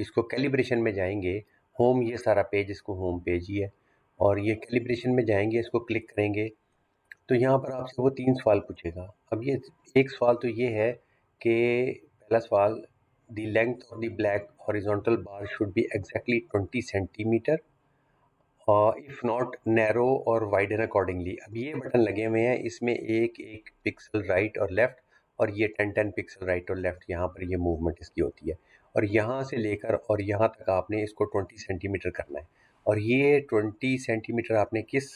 इसको कैलिब्रेशन में जाएंगे। होम, ये सारा पेज इसको होम पेज ही है, और ये कैलिब्रेशन में जाएंगे, इसको क्लिक करेंगे तो यहाँ पर आपसे वो 3 सवाल पूछेगा। अब ये एक सवाल तो ये है कि पहला सवाल, the length of the black horizontal bar should be exactly 20 centimetre, if not narrow और वाइडन अकॉर्डिंगली। अब ये बटन लगे हुए हैं, इसमें एक एक पिक्सल राइट और लेफ़्ट, और ये 10 पिक्सल राइट और लेफ़्ट, यहाँ पर ये मूवमेंट इसकी होती है। और यहाँ से लेकर और यहाँ तक आपने इसको 20 सेंटीमीटर करना है। और ये 20 सेंटीमीटर आपने किस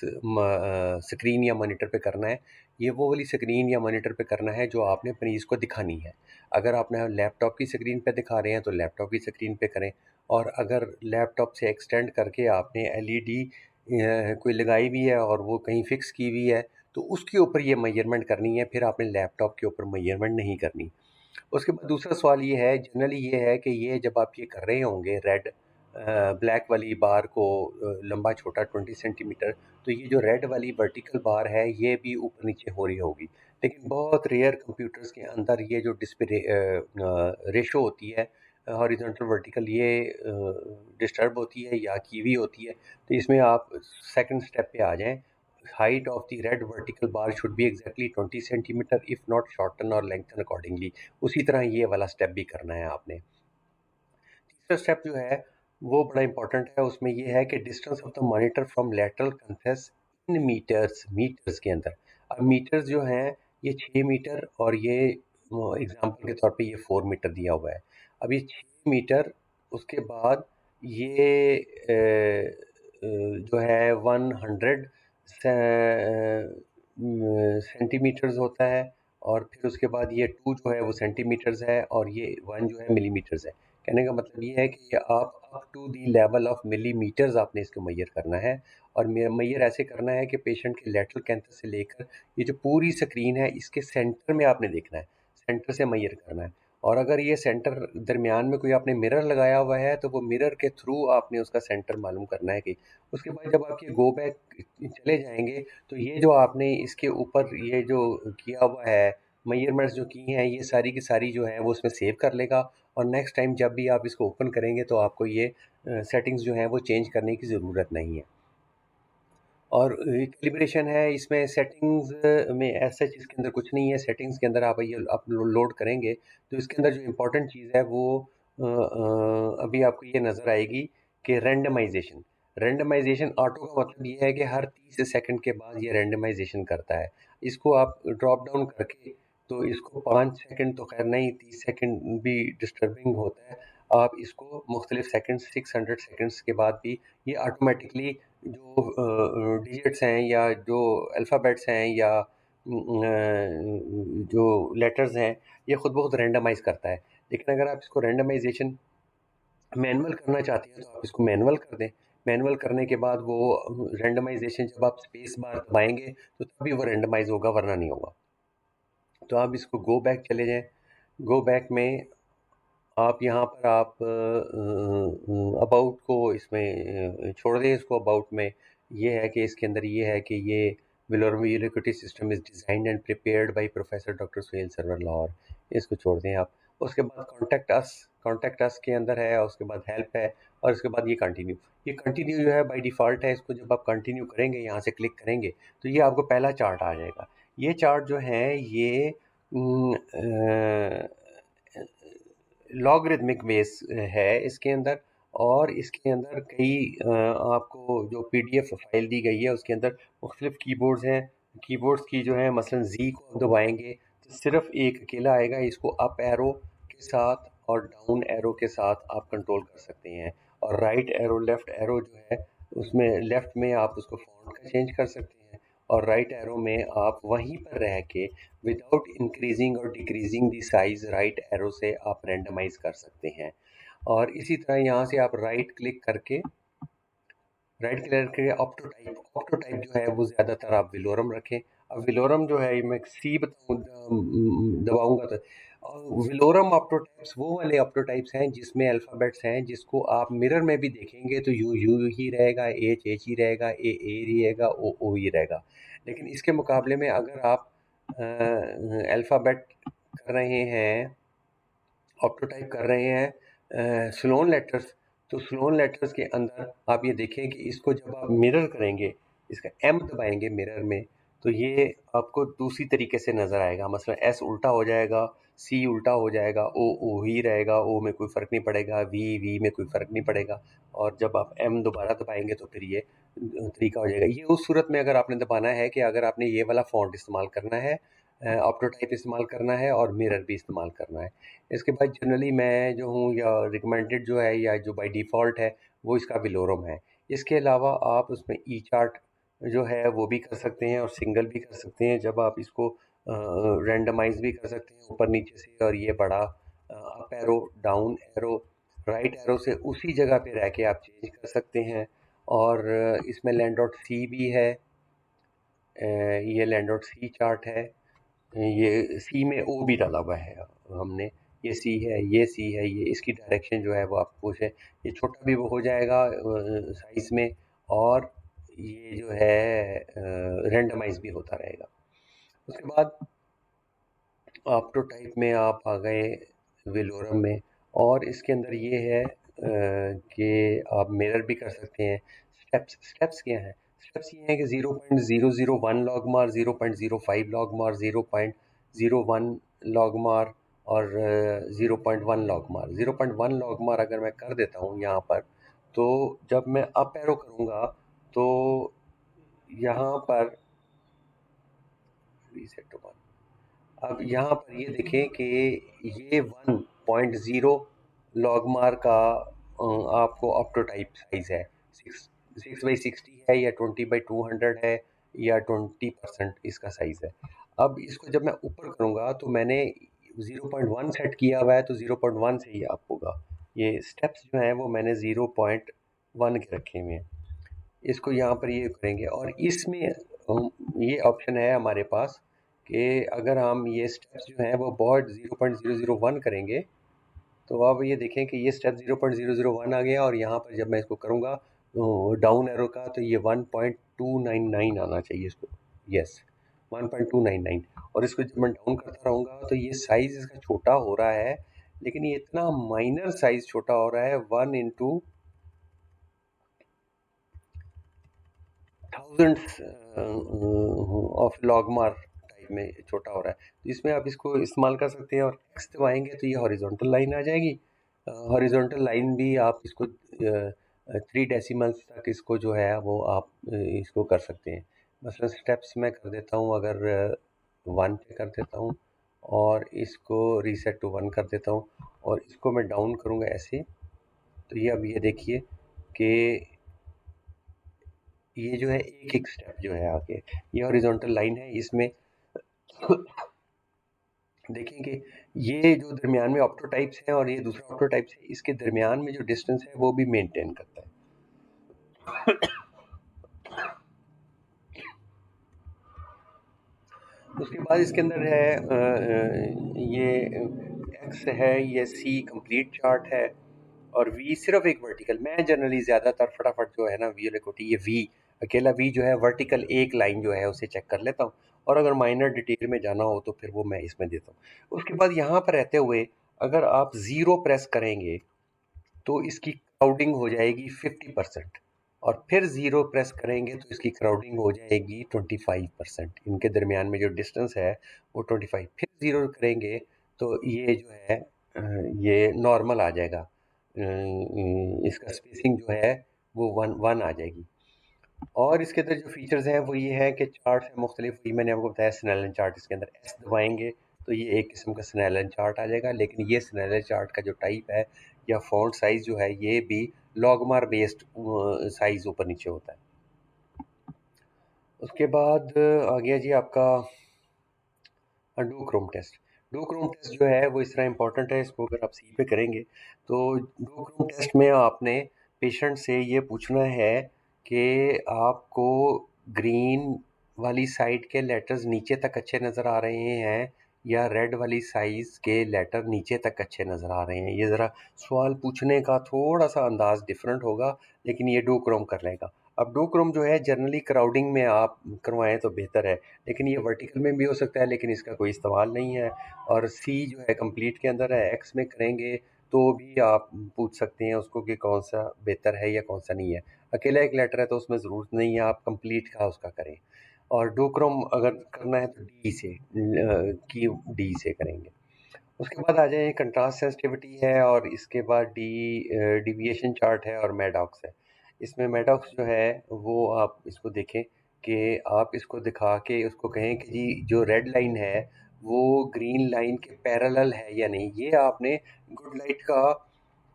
स्क्रीन या मॉनिटर पे करना है? ये वो वाली स्क्रीन या मॉनिटर पे करना है जो आपने मरीज़ को दिखानी है। अगर आपने लैपटॉप की स्क्रीन पे दिखा रहे हैं तो लैपटॉप की स्क्रीन पे करें, और अगर लैपटॉप से एक्सटेंड करके आपने एलईडी कोई लगाई हुई है और वो कहीं फिक्स की हुई है, तो उसके ऊपर ये मेजरमेंट करनी है, फिर आपने लैपटॉप के ऊपर मेजरमेंट नहीं करनी। उसके बाद दूसरा सवाल ये है, जनरली ये है कि ये जब आप ये कर रहे होंगे रेड ब्लैक वाली बार को लंबा छोटा 20 सेंटीमीटर, तो ये जो रेड वाली वर्टिकल बार है ये भी ऊपर नीचे हो रही होगी। लेकिन बहुत रेयर कंप्यूटर्स के अंदर ये जो डिस्प्ले रेशो होती है हॉरिजॉन्टल वर्टिकल, ये डिस्टर्ब होती है या की हुई होती है। तो इसमें आप सेकंड स्टेप पे आ जाएं, height of the red vertical bar should be exactly 20 centimetre, if not shorten और लेंथन अकॉर्डिंगली। उसी तरह ये वाला स्टेप भी करना है आपने। तीसरा स्टेप जो है वो बड़ा इंपॉर्टेंट है, उसमें ये है कि distance of the monitor from lateral canthus in meters, meters के अंदर। अब मीटर्स जो हैं ये 6 मीटर, और ये एग्जांपल के तौर पे ये 4 मीटर दिया हुआ है। अब ये 6 मीटर, उसके बाद ये जो है 100 सेंटीमीटर्स होता है, और फिर उसके बाद ये 2 जो है वो सेंटीमीटर्स है, और ये 1 जो है मिलीमीटर्स है। कहने का मतलब ये है कि ये आप up to the level of millimetres आपने इसको मैयर करना है। और मैयर ऐसे करना है कि पेशेंट के लेटरल कैंथर से लेकर ये जो पूरी स्क्रीन है इसके सेंटर में आपने देखना है, सेंटर से मैयर करना है। और अगर ये सेंटर दरमियान में कोई आपने मिरर लगाया हुआ है तो वो मिरर के थ्रू आपने उसका सेंटर मालूम करना है कि। उसके बाद जब आप ये गो बैक चले जाएंगे तो ये जो आपने इसके ऊपर ये जो किया हुआ है, मेजरमेंट्स जो की हैं, ये सारी की सारी जो है वो उसमें सेव कर लेगा। और नेक्स्ट टाइम जब भी आप इसको ओपन करेंगे तो आपको ये सेटिंग्स जो हैं वो चेंज करने की ज़रूरत नहीं है। और कैलिब्रेशन है इसमें, सेटिंग्स में ऐसा सच इसके अंदर कुछ नहीं है। सेटिंग्स के अंदर आप ये आप लोड करेंगे तो इसके अंदर जो इम्पोर्टेंट चीज़ है वो अभी आपको ये नज़र आएगी कि रैंडमाइजेशन। रैंडमाइजेशन ऑटो का मतलब ये है कि हर 30 सेकंड के बाद ये रैंडमाइजेशन करता है। इसको आप ड्रॉप डाउन करके, तो इसको 5 सेकंड तो खैर नहीं, 30 सेकंड भी डिस्टर्बिंग होता है। आप इसको मुख्तलिफ सेकंड, 600 सेकंड्स के बाद भी ये ऑटोमेटिकली जो डिजिट्स हैं या जो अल्फ़ाबेट्स हैं या जो लेटर्स हैं, ये खुद ब खुद रैंडमाइज़ करता है। लेकिन अगर आप इसको रैंडमाइजेशन मैनुअल करना चाहते हैं तो आप इसको मैनुअल कर दें। मैनुअल करने के बाद वो रैंडमाइजेशन, जब आप स्पेस बार दबाएंगे तो तभी वो रैंडमाइज होगा, वरना नहीं होगा। तो आप इसको गो बैक चले जाएं। गो बैक में आप यहाँ पर आप अबाउट को इसमें छोड़ दें, इसको अबाउट में ये है कि इसके अंदर ये है कि ये विलोरम uniquity system is designed and prepared by professor doctor Suhail Sarwar Lahore, इसको छोड़ दें आप। उसके बाद कॉन्टैक्ट अस के अंदर है, और उसके बाद हेल्प है, और उसके बाद ये कंटिन्यू जो है बाय डिफ़ॉल्ट है। इसको जब आप कंटिन्यू करेंगे, यहाँ से क्लिक करेंगे तो ये आपको पहला चार्ट आ जाएगा। ये चार्ट जो है ये लॉगरिदमिक बेस है इसके अंदर। और इसके अंदर कई आपको जो पीडीएफ फाइल दी गई है उसके अंदर मुख्तलिफ कीबोर्ड्स हैं। कीबोर्ड्स की जो है मसलन जी को आप दबाएंगे तो सिर्फ एक अकेला आएगा, इसको अप एरो के साथ और डाउन एरो के साथ आप कंट्रोल कर सकते हैं। और राइट एरो लेफ्ट एरो जो है उसमें लेफ्ट में आप उसको फॉन्ट का चेंज कर सकते हैं, और राइट एरो में आप वहीं पर रह के विदाउट इंक्रीजिंग और डिक्रीजिंग दी साइज राइट एरो से आप रेंडमाइज कर सकते हैं। और इसी तरह यहाँ से आप राइट क्लिक करके ऑप्टोटाइप जो है वो ज़्यादातर आप विलोरम रखें। अब विलोरम जो है मैं सी बताऊँ दबाऊँगा तो विलोरम ऑप्टोटाइप्स वो वाले ऑप्टोटाइप्स हैं जिसमें अल्फ़ाबेट्स हैं जिसको आप मिरर में भी देखेंगे तो यू यू ही रहेगा, एच एच ही रहेगा, ए रहेगा, ओ ही रहेगा। लेकिन इसके मुकाबले में अगर आप अल्फ़ाबेट कर रहे हैं, ऑप्टोटाइप कर रहे हैं स्लोन लेटर्स, तो स्लोन लेटर्स के अंदर आप ये देखें कि इसको जब आप मिरर करेंगे, इसका एम दबाएंगे मिरर में, तो ये आपको दूसरी तरीके से नज़र आएगा। मसलन एस उल्टा हो जाएगा, सी उल्टा हो जाएगा, ओ ही रहेगा, ओ में कोई फ़र्क नहीं पड़ेगा, वी में कोई फ़र्क नहीं पड़ेगा। और जब आप एम दोबारा दबाएंगे तो फिर ये तरीका हो जाएगा। ये उस सूरत में अगर आपने दबाना है कि अगर आपने ये वाला फ़ॉन्ट इस्तेमाल करना है, ऑप्टोटाइप इस्तेमाल करना है और मिरर भी इस्तेमाल करना है। इसके बाद जनरली मैं जो हूँ या रिकमेंडेड जो है या जो बाय डिफ़ॉल्ट है वो इसका विलोरम है। इसके अलावा आप उसमें ई चार्ट जो है वो भी कर सकते हैं और सिंगल भी कर सकते हैं। जब आप इसको रैंडमाइज़ भी कर सकते हैं ऊपर नीचे से, और ये बड़ा up arrow, down arrow, right arrow से उसी जगह पे रह के आप चेंज कर सकते हैं। और इसमें लैंड डॉट सी भी है, ये लैंड डॉट सी चार्ट है। ये सी में ओ भी डाला हुआ है हमने, ये सी है, ये सी है, ये इसकी डायरेक्शन जो है वो आपको है, ये छोटा भी वो हो जाएगा साइज़ में, और ये जो है रैंडमाइज़ भी होता रहेगा। उसके बाद ऑप्टोटाइप में आप आ गए विलोरम में, और इसके अंदर ये है कि आप मिरर भी कर सकते हैं। स्टेप्स क्या हैं? स्टेप्स ये हैं कि 0.001 लॉगमार, 0.05 लॉगमार, 0.01 लॉगमार और 0.1 लॉगमार। 0.1 लॉगमार अगर मैं कर देता हूँ यहाँ पर, तो जब मैं अप एरो करूँगा तो यहाँ पर रीसेट टू 1, अब यहाँ पर ये देखें कि ये 1.0 लॉगमार का आपको ऑप्टोटाइप साइज़ है। 6/60 है या 20/200 है या 20% इसका साइज़ है। अब इसको जब मैं ऊपर करूँगा तो मैंने 0.1 सेट किया हुआ है, तो 0.1 से ही आप होगा। ये स्टेप्स जो हैं वो मैंने 0.1 के रखे हुए हैं। इसको यहाँ पर ये करेंगे, और इसमें ये ऑप्शन है हमारे पास कि अगर हम ये स्टेप्स जो हैं वो बहुत 0.001 करेंगे, तो आप ये देखें कि ये स्टेप 0.001 आ गया, और यहाँ पर जब मैं इसको करूँगा डाउन एरो का, तो ये 1.299 आना चाहिए इसको। यस, 1.299। और इसको जब मैं डाउन करता रहूँगा तो ये साइज़ इसका छोटा हो रहा है, लेकिन ये इतना माइनर साइज़ छोटा हो रहा है, 1 इंटू थाउजेंड्स ऑफ लॉगमार टाइप में छोटा हो रहा है। तो इसमें आप इसको इस्तेमाल कर सकते हैं, और एक्स दबाएंगे तो ये हॉरिजॉन्टल लाइन आ जाएगी। हॉरिजॉन्टल लाइन भी आप इसको 3 डेसिमल्स तक इसको जो है वो आप इसको कर सकते हैं। मसलन स्टेप्स मैं कर देता हूँ, अगर 1 पे कर देता हूँ और इसको रीसेट टू 1 कर देता हूँ, और इसको मैं डाउन करूँगा ऐसे, तो ये अब ये देखिए कि ये जो है एक एक स्टेप जो है आगे, ये हॉरिजॉन्टल लाइन है, इसमें देखें कि ये जो दरमियान में ऑप्टोटाइप्स हैं और ये दूसरा ऑप्टोटाइप्स है, इसके दरमियान में जो डिस्टेंस है वो भी मेंटेन करता है। उसके बाद इसके अंदर है ये एक्स है, ये सी कंप्लीट चार्ट है, और वी सिर्फ एक वर्टिकल। मैं जनरली ज़्यादातर फटाफट जो है ना वी लिखोटी, ये वी अकेला वी जो है वर्टिकल एक लाइन जो है उसे चेक कर लेता हूँ, और अगर माइनर डिटेल में जाना हो तो फिर वो मैं इसमें देता हूँ। उसके बाद यहाँ पर रहते हुए अगर आप ज़ीरो प्रेस करेंगे तो इसकी क्राउडिंग हो जाएगी 50%, और फिर ज़ीरो प्रेस करेंगे तो इसकी क्राउडिंग हो जाएगी 25%। इनके दरमियान में जो डिस्टेंस है वो 25, फिर ज़ीरो करेंगे तो ये जो है ये नॉर्मल आ जाएगा। इसका स्पेसिंग जो है वो 1 आ जाएगी। और इसके अंदर जो फीचर्स हैं वो ये है कि चार्ट है मुख्तलिफ, ये मैंने आपको बताया स्नेलन चार्ट। इसके अंदर एस दबाएंगे तो ये एक किस्म का स्नेलन चार्ट आ जाएगा, लेकिन ये स्नेलन चार्ट का जो टाइप है या फॉन्ट साइज़ जो है ये भी लॉगमार बेस्ड साइज़ ऊपर नीचे होता है। उसके बाद आ गया जी आपका डोक्रोम टेस्ट। डोक्रोम टेस्ट जो है वो इस तरह इंपॉर्टेंट है, इसको अगर आप सी पे करेंगे तो डोक्रोम टेस्ट में आपने पेशेंट से ये पूछना है कि आपको ग्रीन वाली साइड के लेटर्स नीचे तक अच्छे नज़र आ रहे हैं या रेड वाली साइज़ के लेटर नीचे तक अच्छे नज़र आ रहे हैं। ये ज़रा सवाल पूछने का थोड़ा सा अंदाज़ डिफरेंट होगा, लेकिन ये डोक्रोम कर लेगा। अब डोक्रोम जो है जनरली क्राउडिंग में आप करवाएं तो बेहतर है, लेकिन ये वर्टिकल में भी हो सकता है, लेकिन इसका कोई इस्तेमाल नहीं है। और सी जो है कंप्लीट के अंदर है, एक्स में करेंगे तो भी आप पूछ सकते हैं उसको कि कौन सा बेहतर है या कौन सा नहीं है। अकेला एक लेटर है तो उसमें ज़रूरत नहीं है, आप कंप्लीट का उसका करें। और डोक्रम अगर करना है तो डी से करेंगे। उसके बाद आ जाए कंट्रास्ट सेंसिटिविटी है, और इसके बाद डिविएशन चार्ट है और मैडॉक्स है। इसमें मैडॉक्स जो है वो आप इसको देखें कि आप इसको दिखा के उसको कहें कि जी जो रेड लाइन है वो ग्रीन लाइन के पैरेलल है या नहीं। ये आपने गुड लाइट का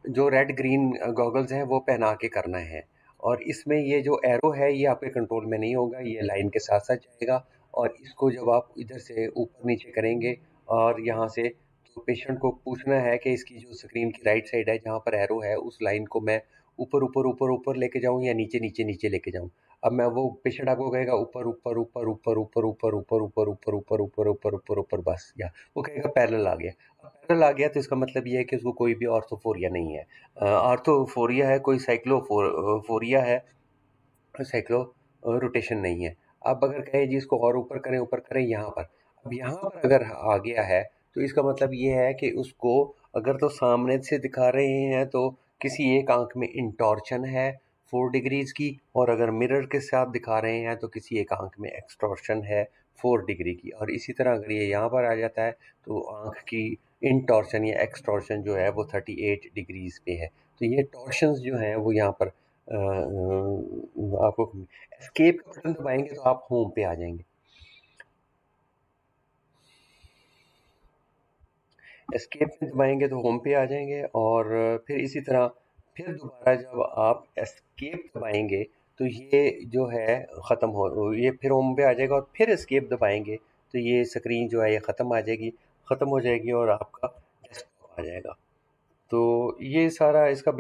जो रेड ग्रीन गॉगल्स हैं वो पहना के करना है। और इसमें ये जो एरो है ये आपके कंट्रोल में नहीं होगा, ये लाइन के साथ साथ जाएगा। और इसको जब आप इधर से ऊपर नीचे करेंगे और यहाँ से, तो पेशेंट को पूछना है कि इसकी जो स्क्रीन की राइट साइड है जहाँ पर एरो है उस लाइन को मैं ऊपर ऊपर ऊपर ऊपर लेके जाऊँ या नीचे नीचे नीचे लेके जाऊँ। अब मैं वो पेशेंट आपको कहेगा ऊपर ऊपर ऊपर ऊपर ऊपर ऊपर ऊपर ऊपर ऊपर ऊपर ऊपर ऊपर ऊपर ऊपर बस, या वो कहेगा पैरेलल आ गया। अब पैरेलल आ गया तो इसका मतलब ये है कि उसको कोई भी ऑर्थोफोरिया नहीं है। ऑर्थोफोरिया है, कोई साइक्लोफोरिया है, साइक्लो रोटेशन नहीं है। आप अगर कहें जी इसको और ऊपर करें यहाँ पर, अब यहाँ पर अगर आ गया है तो इसका मतलब ये है कि उसको अगर तो सामने से दिखा रहे हैं तो किसी एक आंख में इंटॉर्शन है 4 डिग्रीज की, और अगर मिरर के साथ दिखा रहे हैं तो किसी एक आंख में एक्सटॉर्शन है 4 डिग्री की। और इसी तरह अगर ये यहाँ पर आ जाता है तो आंख की इंटॉर्शन या एक्सटॉर्शन जो है वो 38 डिग्रीज पे है। तो ये टॉर्शंस जो हैं वो यहाँ पर आपको एस्केप का बटन दबाएंगे तो आप होम पे आ जाएंगे। एस्केप में दबाएंगे तो होम पे आ जाएंगे, और फिर इसी तरह फिर दोबारा जब आप एस्केप दबाएंगे तो ये जो है ख़त्म हो, ये फिर होम पे आ जाएगा, और फिर एस्केप दबाएंगे तो ये स्क्रीन जो है ये ख़त्म हो जाएगी और आपका डेस्कटॉप आ जाएगा। तो ये सारा इसका